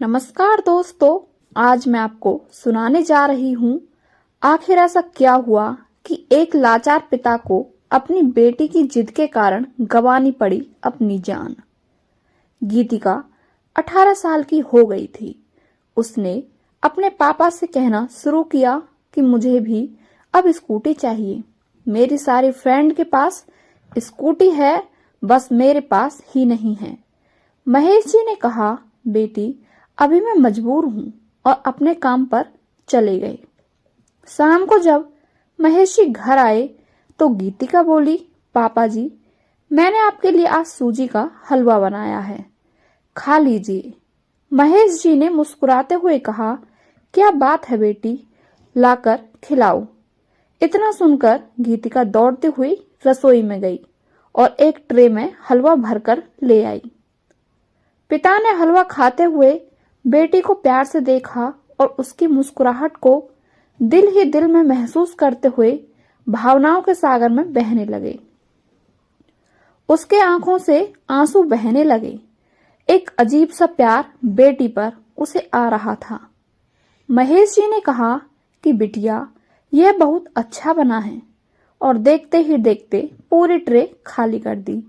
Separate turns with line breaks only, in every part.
नमस्कार दोस्तों, आज मैं आपको सुनाने जा रही हूँ आखिर ऐसा क्या हुआ कि एक लाचार पिता को अपनी बेटी की जिद के कारण गंवानी पड़ी अपनी जान। गीतिका 18 साल की हो गई थी। उसने अपने पापा से कहना शुरू किया कि मुझे भी अब स्कूटी चाहिए। मेरी सारी फ्रेंड के पास स्कूटी है, बस मेरे पास ही नहीं है। महेश जी ने कहा, बेटी अभी मैं मजबूर हूँ, और अपने काम पर चले गए। शाम को जब महेश जी घर आए तो गीतिका बोली, पापा जी मैंने आपके लिए आज सूजी का हलवा बनाया है, खा लीजिए। महेश जी ने मुस्कुराते हुए कहा, क्या बात है बेटी, लाकर खिलाओ। इतना सुनकर गीतिका दौड़ती हुई रसोई में गई और एक ट्रे में हलवा भरकर ले आई। पिता ने हलवा खाते हुए बेटी को प्यार से देखा और उसकी मुस्कुराहट को दिल ही दिल में महसूस करते हुए भावनाओं के सागर में बहने लगे। उसके आंखों से आंसू बहने लगे। एक अजीब सा प्यार बेटी पर उसे आ रहा था। महेश जी ने कहा कि बिटिया यह बहुत अच्छा बना है, और देखते ही देखते पूरी ट्रे खाली कर दी।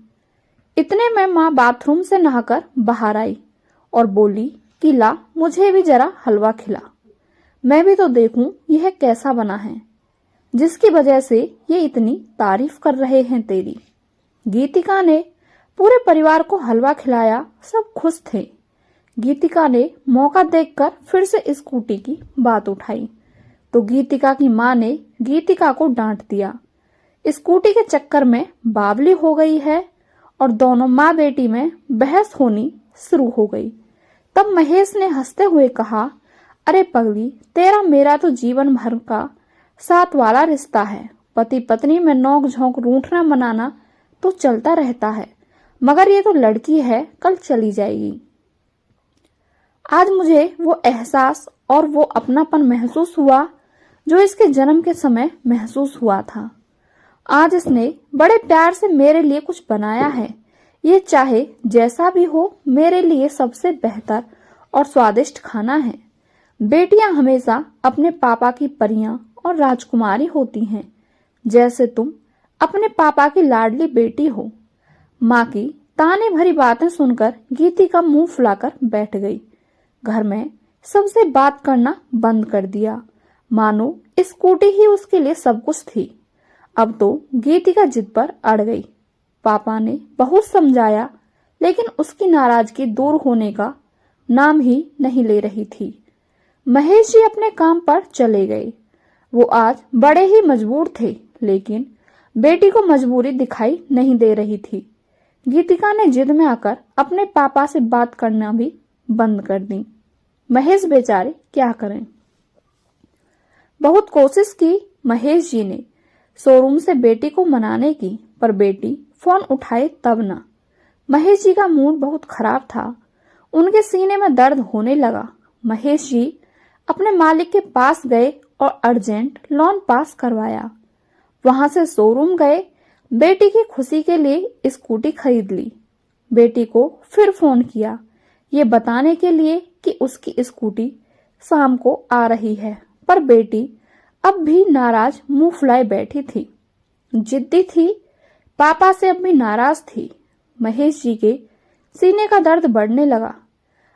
इतने में माँ बाथरूम से नहाकर बाहर आई और बोली कि ला मुझे भी जरा हलवा खिला, मैं भी तो देखूं यह कैसा बना है, जिसकी वजह से ये इतनी तारीफ कर रहे हैं तेरी। गीतिका ने पूरे परिवार को हलवा खिलाया। सब खुश थे। गीतिका ने मौका देखकर फिर से स्कूटी की बात उठाई तो गीतिका की माँ ने गीतिका को डांट दिया। स्कूटी के चक्कर में बावली हो गई है, और दोनों माँ बेटी में बहस होनी शुरू हो गई। तब महेश ने हंसते हुए कहा, अरे पगली, तेरा मेरा तो जीवन भर का साथ वाला रिश्ता है। पति पत्नी में नोक झोंक रूठना मनाना तो चलता रहता है, मगर ये तो लड़की है, कल चली जाएगी। आज मुझे वो एहसास और वो अपनापन महसूस हुआ जो इसके जन्म के समय महसूस हुआ था। आज इसने बड़े प्यार से मेरे लिए कुछ बनाया है। ये चाहे जैसा भी हो, मेरे लिए सबसे बेहतर और स्वादिष्ट खाना है। बेटियां हमेशा अपने पापा की परियां और राजकुमारी होती हैं, जैसे तुम अपने पापा की लाडली बेटी हो। माँ की ताने भरी बातें सुनकर गीतिका मुंह फुलाकर बैठ गई। घर में सबसे बात करना बंद कर दिया, मानो स्कूटी ही उसके लिए सब कुछ थी। अब तो गीतिका जिद पर अड़ गई। पापा ने बहुत समझाया, लेकिन उसकी नाराजगी दूर होने का नाम ही नहीं ले रही थी। महेश जी अपने काम पर चले गए। वो आज बड़े ही मजबूर थे, लेकिन बेटी को मजबूरी दिखाई नहीं दे रही थी। गीतिका ने जिद में आकर अपने पापा से बात करना भी बंद कर दी। महेश बेचारे क्या करें। बहुत कोशिश की महेश जी ने शोरूम से बेटी को मनाने की, पर बेटी फोन उठाए तब ना। महेश जी का मूड बहुत खराब था। उनके सीने में दर्द होने लगा। महेश जी अपने मालिक के पास गए और अर्जेंट लोन पास करवाया। वहां से शोरूम गए, बेटी की खुशी के लिए स्कूटी खरीद ली। बेटी को फिर फोन किया, ये बताने के लिए कि उसकी स्कूटी शाम को आ रही है, पर बेटी अब भी नाराज मुंह फुलाए बैठी थी। जिद्दी थी, पापा से अब भी नाराज थी। महेश जी के सीने का दर्द बढ़ने लगा।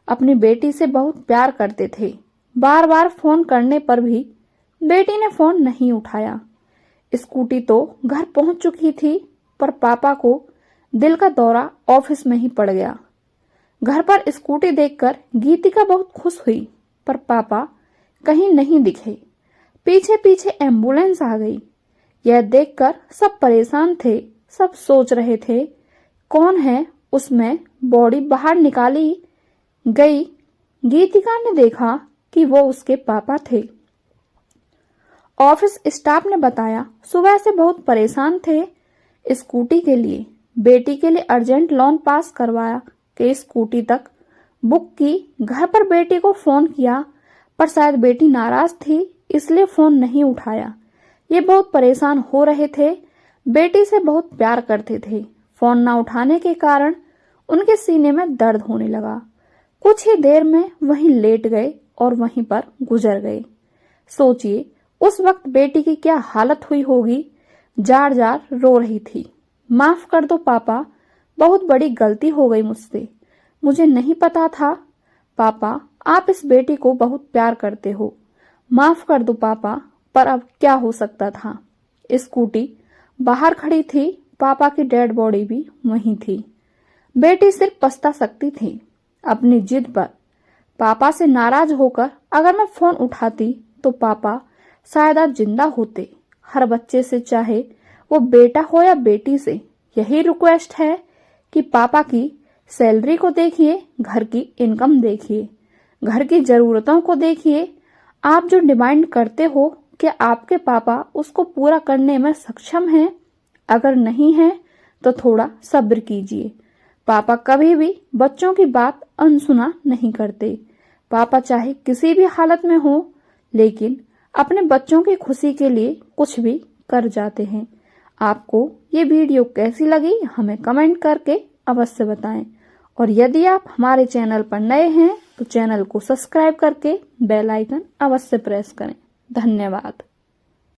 अपनी बेटी से बहुत प्यार करते थे। बार बार फोन करने पर भी बेटी ने फोन नहीं उठाया। स्कूटी तो घर पहुंच चुकी थी, पर पापा को दिल का दौरा ऑफिस में ही पड़ गया। घर पर स्कूटी देखकर गीतिका बहुत खुश हुई, पर पापा कहीं नहीं दिखे। पीछे पीछे एम्बुलेंस आ गई। यह देखकर सब परेशान थे। सब सोच रहे थे कौन है उसमें। बॉडी बाहर निकाली गई। गीतिका ने देखा कि वो उसके पापा थे। ऑफिस स्टाफ ने बताया सुबह से बहुत परेशान थे स्कूटी के लिए। बेटी के लिए अर्जेंट लोन पास करवाया कि स्कूटी तक बुक की। घर पर बेटी को फोन किया, पर शायद बेटी नाराज थी, इसलिए फोन नहीं उठाया। ये बहुत परेशान हो रहे थे। बेटी से बहुत प्यार करते थे। फोन न उठाने के कारण उनके सीने में दर्द होने लगा। कुछ ही देर में वहीं लेट गए और वहीं पर गुजर गए। सोचिए उस वक्त बेटी की क्या हालत हुई होगी। जार जार रो रही थी। माफ कर दो पापा, बहुत बड़ी गलती हो गई मुझसे, मुझे नहीं पता था। पापा, आप इस बेटी को बहुत प्यार करते हो। माफ कर दो पापा, पर अब क्या हो सकता था। स्कूटी बाहर खड़ी थी, पापा की डेड बॉडी भी वहीं थी। बेटी सिर्फ पछता सकती थी अपनी जिद पर। पापा से नाराज होकर अगर मैं फोन उठाती तो पापा शायद आज जिंदा होते। हर बच्चे से, चाहे वो बेटा हो या बेटी से, यही रिक्वेस्ट है कि पापा की सैलरी को देखिए, घर की इनकम देखिए, घर की जरूरतों को देखिए। आप जो डिमांड करते हो कि आपके पापा उसको पूरा करने में सक्षम हैं? अगर नहीं है तो थोड़ा सब्र कीजिए। पापा कभी भी बच्चों की बात अनसुना नहीं करते। पापा चाहे किसी भी हालत में हो, लेकिन अपने बच्चों की खुशी के लिए कुछ भी कर जाते हैं। आपको ये वीडियो कैसी लगी हमें कमेंट करके अवश्य बताएं। और यदि आप हमारे चैनल पर नए हैं तो चैनल को सब्सक्राइब करके बेल आइकन अवश्य प्रेस करें। धन्यवाद।